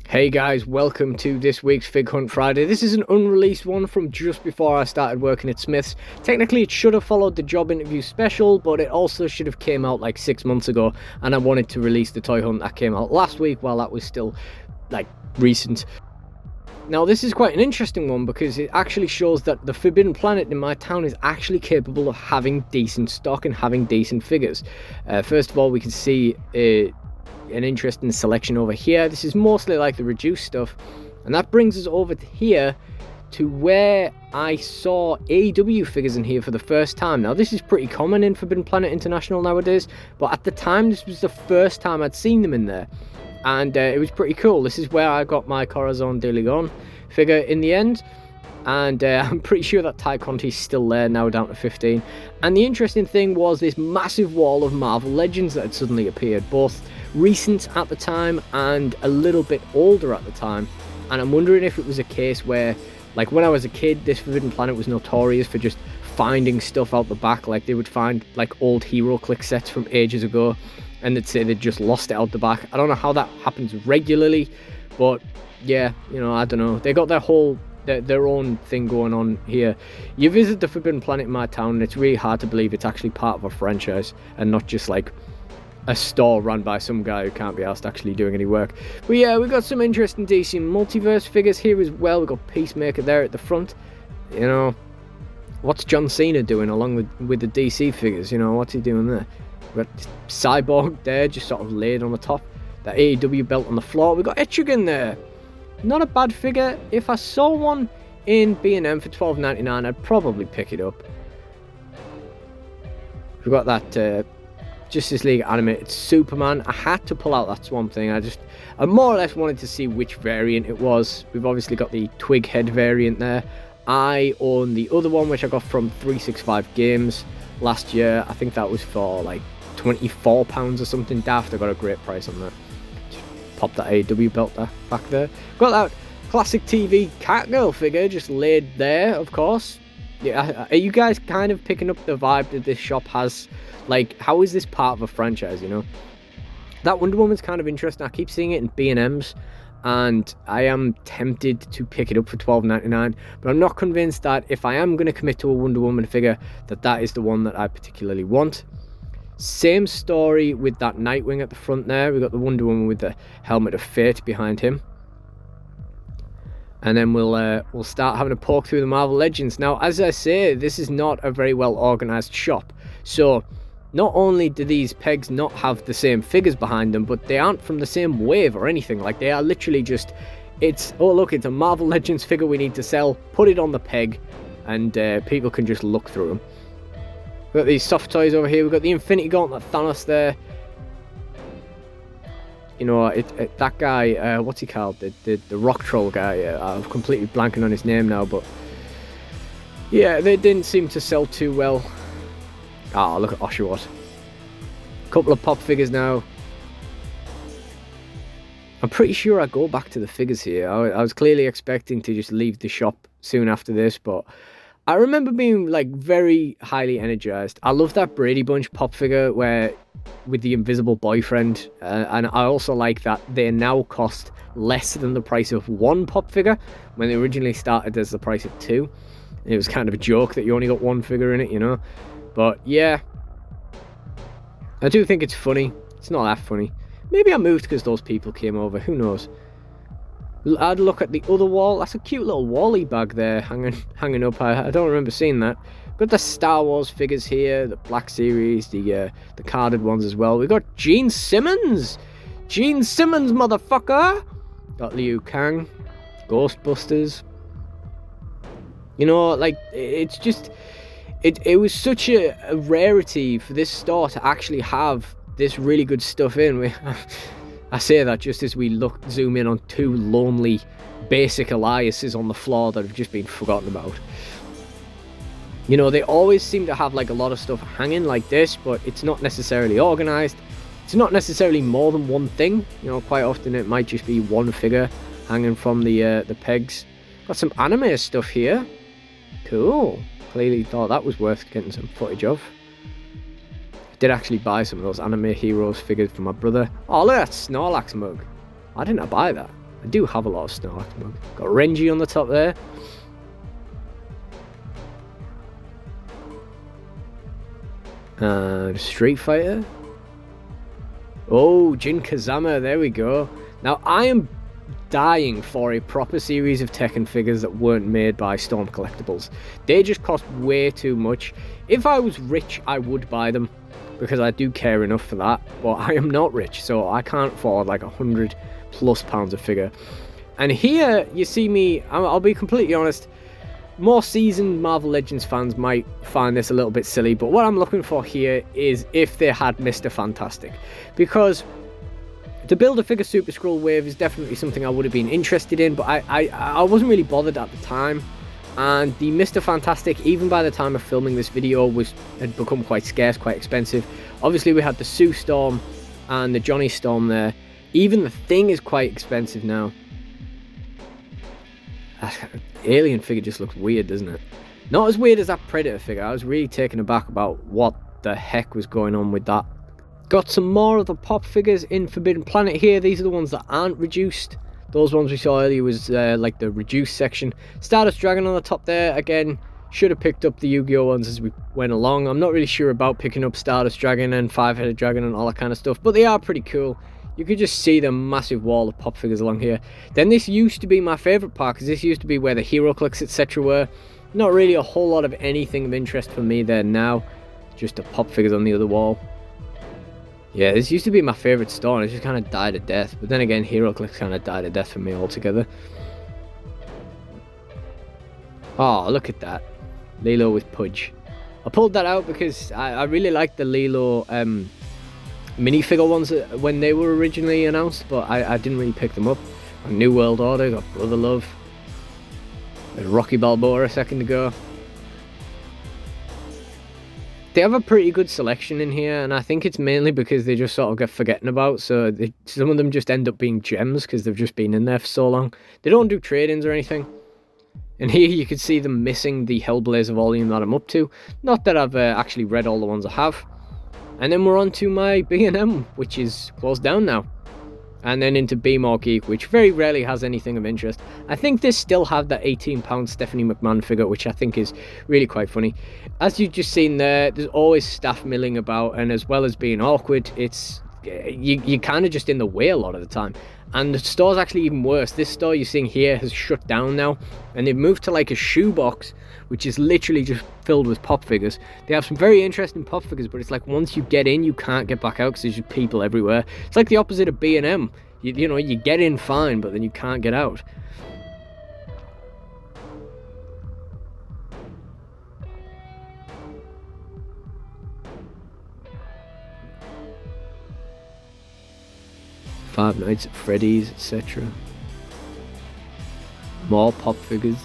Hey guys, welcome to this week's Fig Hunt Friday. This is an unreleased one from just before I started working at Smyths. Technically it should have followed the job interview special, but it also should have came out like 6 months ago, and I wanted to release the toy hunt that came out last week while that was still like recent. Now this is quite an interesting one because it actually shows that the Forbidden Planet in my town is actually capable of having decent stock and having decent figures. First of all, we can see an interesting selection over here. This is mostly like the reduced stuff, and that brings us over to here to where I saw AEW figures in here for the first time. Now this is pretty common in Forbidden Planet International nowadays, but at the time this was the first time I'd seen them in there, and it was pretty cool. This is where I got my Corazon de Ligon figure in the end, and I'm pretty sure that Ty Conti's still there now, down to 15. And the interesting thing was this massive wall of Marvel Legends that had suddenly appeared, both recent at the time and a little bit older at the time. And I'm wondering if it was a case where, like, when I was a kid, this Forbidden Planet was notorious for just finding stuff out the back. Like, they would find like old Hero Click sets from ages ago and they'd say they'd just lost it out the back. I don't know how that happens regularly, but yeah, you know, I don't know. They got their own thing going on here. You visit the Forbidden Planet in my town and it's really hard to believe it's actually part of a franchise and not just like a store run by some guy who can't be asked actually doing any work. But yeah, we got some interesting DC Multiverse figures here as well. We got Peacemaker there at the front. You know, what's John Cena doing along with the DC figures? You know, what's he doing there? We got Cyborg there, just sort of laid on the top. That AEW belt on the floor. We got Etrigan there. Not a bad figure. If I saw one in B&M for $12.99, I'd probably pick it up. We've got that Justice League animated Superman. I had to pull out that Swamp Thing. I more or less wanted to see which variant it was. We've obviously got the Twig Head variant there. I own the other one, which I got from 365 Games last year. I think that was for like £24 or something daft. I got a great price on that. Just pop that AEW belt back there. Got that classic TV Catgirl figure just laid there, of course. Yeah, are you guys kind of picking up the vibe that this shop has? Like, how is this part of a franchise, you know? That Wonder Woman's kind of interesting. I keep seeing it in B&Ms, and I am tempted to pick it up for $12.99, but I'm not convinced that if I am going to commit to a Wonder Woman figure, that is the one that I particularly want. Same story with that Nightwing at the front there. We've got the Wonder Woman with the Helmet of Fate behind him. And then we'll start having a poke through the Marvel Legends. Now, as I say, this is not a very well organised shop. So, not only do these pegs not have the same figures behind them, but they aren't from the same wave or anything. Like, they are literally just, oh look, it's a Marvel Legends figure we need to sell. Put it on the peg, and people can just look through them. We've got these soft toys over here. We've got the Infinity Gauntlet Thanos there. You know, that guy, what's he called? The rock troll guy. I'm completely blanking on his name now, but yeah, they didn't seem to sell too well. Ah, look at Oshawott. Couple of pop figures now. I'm pretty sure I go back to the figures here. I was clearly expecting to just leave the shop soon after this, but I remember being like very highly energized. I love that Brady Bunch pop figure with the invisible boyfriend, and I also like that they now cost less than the price of one pop figure when they originally started as the price of two. It was kind of a joke that you only got one figure in it, you know. But yeah, I do think it's funny. It's not that funny. Maybe I moved because those people came over. Who knows? I'd look at the other wall. That's a cute little Wally bag there hanging up. I don't remember seeing that. Got the Star Wars figures here, the Black Series, the carded ones as well. We got Gene Simmons. Gene Simmons, motherfucker. Got Liu Kang, Ghostbusters. You know, like, it's just, it was such a rarity for this store to actually have this really good stuff in. I say that just as we zoom in on two lonely basic Eliases on the floor that have just been forgotten about. You know, they always seem to have like a lot of stuff hanging like this, but it's not necessarily organized. It's not necessarily more than one thing. You know, quite often it might just be one figure hanging from the pegs. Got some anime stuff here. Cool. Clearly thought that was worth getting some footage of. Did actually buy some of those Anime Heroes figures for my brother. Oh, look at that Snorlax mug. Why didn't I buy that? I do have a lot of snow. Got Renji on the top there. Street Fighter. Oh, Jin Kazama, there we go. Now, I am dying for a proper series of Tekken figures that weren't made by Storm Collectibles. They just cost way too much. If I was rich, I would buy them, because I do care enough for that, but I am not rich, so I can't afford like £100+ a figure. And here, you see me, I'll be completely honest, more seasoned Marvel Legends fans might find this a little bit silly, but what I'm looking for here is if they had Mr. Fantastic. Because to build a figure Super Skrull wave is definitely something I would have been interested in, but I wasn't really bothered at the time. And the Mr. Fantastic, even by the time of filming this video, had become quite scarce, quite expensive. Obviously we had the Sue Storm and the Johnny Storm there. Even the Thing is quite expensive now. Alien figure just looks weird, doesn't it? Not as weird as that Predator figure. I was really taken aback about what the heck was going on with that. Got some more of the pop figures in Forbidden Planet here. These are the ones that aren't reduced. Those ones we saw earlier was like the reduced section. Stardust Dragon on the top there. Again, should have picked up the Yu-Gi-Oh ones as we went along. I'm not really sure about picking up Stardust Dragon and Five-Headed Dragon and all that kind of stuff, but they are pretty cool. You could just see the massive wall of pop figures along here. Then this used to be my favourite part, because this used to be where the HeroClix etc. were. Not really a whole lot of anything of interest for me there now. Just the pop figures on the other wall. Yeah, this used to be my favourite store, and it just kind of died a death. But then again, HeroClix kind of died a death for me altogether. Oh, look at that. Lilo with Pudge. I pulled that out because I really liked the Lilo minifigure ones when they were originally announced, but I didn't really pick them up. A New World Order, got Brother Love. There's Rocky Balboa a second ago. They have a pretty good selection in here, and I think it's mainly because they just sort of get forgotten about, so some of them just end up being gems because they've just been in there for so long. They don't do trade-ins or anything. And here you can see them missing the Hellblazer volume that I'm up to. Not that I've actually read all the ones I have. And then we're on to my B&M, which is closed down now. And then into Be More Geek, which very rarely has anything of interest. I think they still have that £18 Stephanie McMahon figure, which I think is really quite funny. As you've just seen there, there's always staff milling about, and as well as being awkward, it's you're kind of just in the way a lot of the time. And the store's actually even worse. This store you're seeing here has shut down now, and they've moved to like a shoebox, which is literally just filled with pop figures. They have some very interesting pop figures, but it's like once you get in, you can't get back out because there's just people everywhere. It's like the opposite of B&M. You know, you get in fine, but then you can't get out. Five Nights at Freddy's, etc. More pop figures.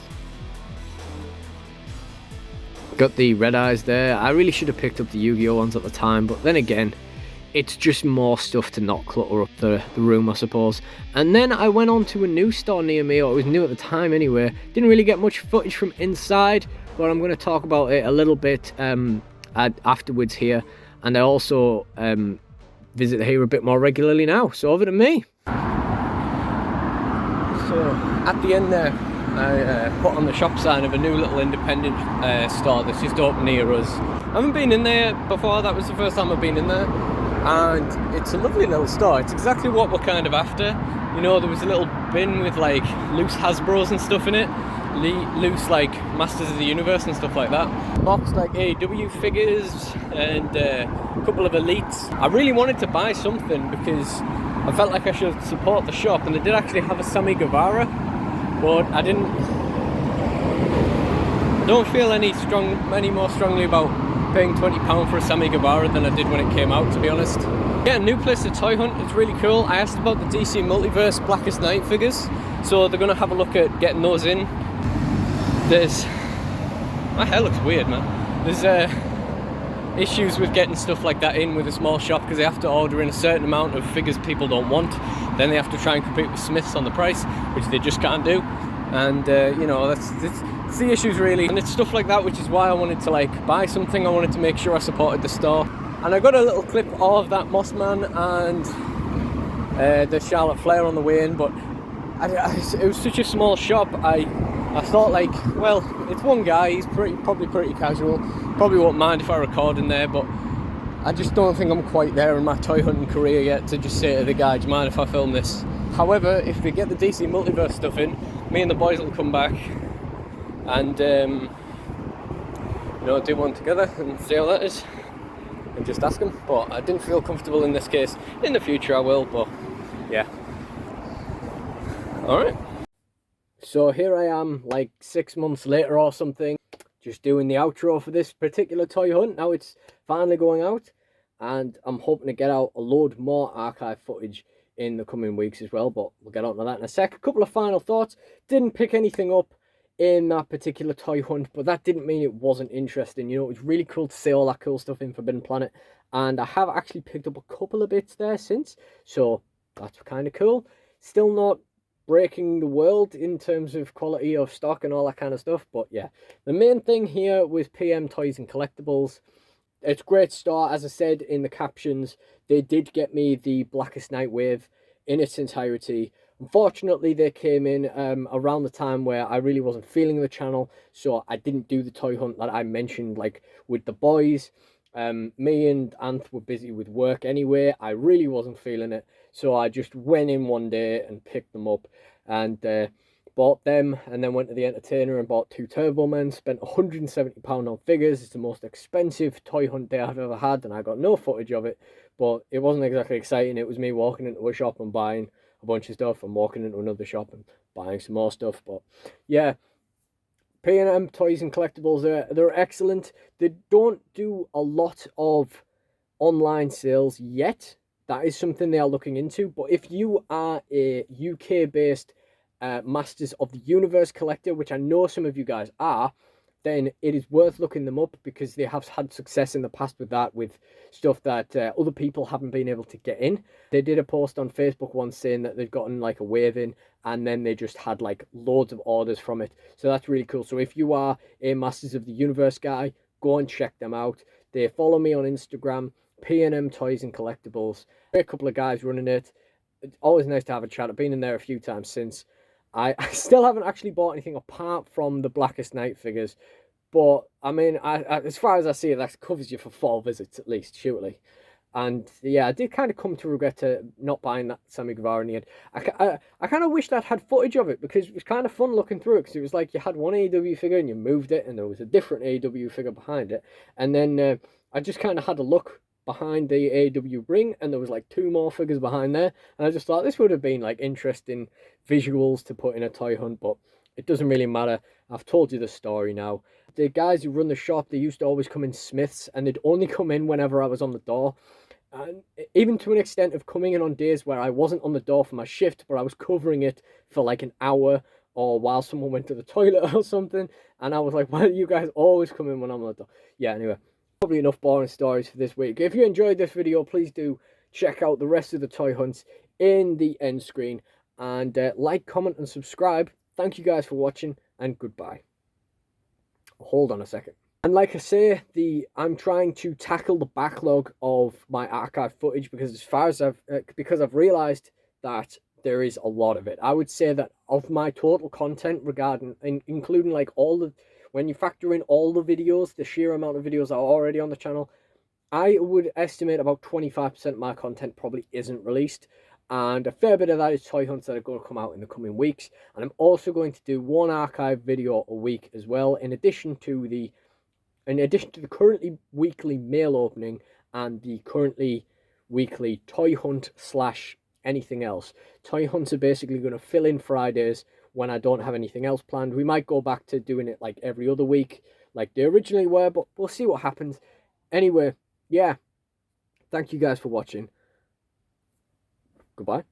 Got the Red Eyes there. I really should have picked up the Yu-Gi-Oh ones at the time, but then again, it's just more stuff to not clutter up the room, I suppose. And then I went on to a new store near me, or it was new at the time anyway. Didn't really get much footage from inside, but I'm going to talk about it a little bit afterwards here. And I also visit here a bit more regularly now. So over to me. So at the end there, I put on the shop sign of a new little independent store that's just opened near us. I haven't been in there before. That was the first time I've been in there, and it's a lovely little store. It's exactly what we're kind of after. You know, there was a little bin with like loose Hasbros and stuff in it, loose like Masters of the Universe and stuff like that, boxed like AEW figures and a couple of elites. I really wanted to buy something because I felt like I should support the shop, and they did actually have a Sammy Guevara, but I don't feel any more strongly about paying £20 for a Sammy Guevara than I did when it came out, to be honest. Yeah, new place to Toy Hunt. It's really cool. I asked about the DC Multiverse Blackest Night figures, so they're going to have a look at getting those in. My hair looks weird, man. There's issues with getting stuff like that in with a small shop because they have to order in a certain amount of figures people don't want. Then they have to try and compete with Smyths on the price, which they just can't do. And you know, that's the issues really. And it's stuff like that, which is why I wanted to like buy something. I wanted to make sure I supported the store. And I got a little clip of that Mossman and the Charlotte Flair on the way in, but it was such a small shop. I thought, like, well, it's one guy, he's probably pretty casual, probably won't mind if I record in there, but I just don't think I'm quite there in my toy hunting career yet to just say to the guy, do you mind if I film this? However, if we get the DC Multiverse stuff in, me and the boys will come back and you know, do one together and see how that is, and just ask him. But I didn't feel comfortable in this case. In the future I will, but yeah. Alright. So here I am, like 6 months later or something, just doing the outro for this particular toy hunt. Now it's finally going out, and I'm hoping to get out a load more archive footage in the coming weeks as well, but we'll get on to that in a sec. A couple of final thoughts. Didn't pick anything up in that particular toy hunt, but that didn't mean it wasn't interesting. You know, it was really cool to see all that cool stuff in Forbidden Planet, and I have actually picked up a couple of bits there since, so that's kind of cool. Still not breaking the world in terms of quality of stock and all that kind of stuff, but yeah, the main thing here was PM Toys and Collectibles. It's a great start. As I said in the captions, they did get me the Blackest Night wave in its entirety. Unfortunately, they came in around the time where I really wasn't feeling the channel, so I didn't do the toy hunt that I mentioned, like with the boys. Me and Anth were busy with work anyway. I really wasn't feeling it, so I just went in one day and picked them up and bought them, and then went to the entertainer and bought 2 Turbo Men, spent £170 on figures. It's the most expensive toy hunt day I've ever had, and I got no footage of it, but it wasn't exactly exciting. It was me walking into a shop and buying a bunch of stuff, and walking into another shop and buying some more stuff. But yeah, P&M Toys and Collectibles, they're excellent. They don't do a lot of online sales yet. That is something they are looking into. But if you are a UK-based Masters of the Universe collector, which I know some of you guys are, then it is worth looking them up, because they have had success in the past with that, with stuff that other people haven't been able to get in. They did a post on Facebook once saying that they'd gotten like a wave in, and then they just had like loads of orders from it. So that's really cool. So if you are a Masters of the Universe guy, go and check them out. They follow me on Instagram, P&M Toys and Collectibles. A couple of guys running it. It's always nice to have a chat. I've been in there a few times since. I still haven't actually bought anything apart from the Blackest Night figures, but I mean, as far as I see it, that covers you for 4 visits at least, surely. And yeah, I did kind of come to regret not buying that Sammy Guevara in the end. I kind of wished I'd had footage of it, because it was kind of fun looking through it, because it was like you had one AEW figure and you moved it, and there was a different AEW figure behind it, and then I just kind of had a look behind the AEW ring, and there was like 2 more figures behind there, and I just thought this would have been like interesting visuals to put in a toy hunt, but it doesn't really matter. I've told you the story now. The guys who run the shop, they used to always come in smyths, and they'd only come in whenever I was on the door, and even to an extent of coming in on days where I wasn't on the door for my shift, but I was covering it for like an hour, or while someone went to the toilet or something, and I was like, why do you guys always come in when I'm on the door? Yeah, anyway, probably enough boring stories for this week. If you enjoyed this video, please do check out the rest of the toy hunts in the end screen, and like, comment and subscribe. Thank you guys for watching, and goodbye. Hold on a second. And like I say, I'm trying to tackle the backlog of my archive footage, because I've realized that there is a lot of it. I would say that of my total content regarding, including like when you factor in all the videos, the sheer amount of videos that are already on the channel, I would estimate about 25% of my content probably isn't released. And a fair bit of that is toy hunts that are going to come out in the coming weeks. And I'm also going to do 1 archive video a week as well, in addition to the currently weekly mail opening and the currently weekly toy hunt / anything else. Toy hunts are basically going to fill in Fridays when I don't have anything else planned. We might go back to doing it like every other week, like they originally were, but we'll see what happens. Anyway, yeah, thank you guys for watching. Goodbye.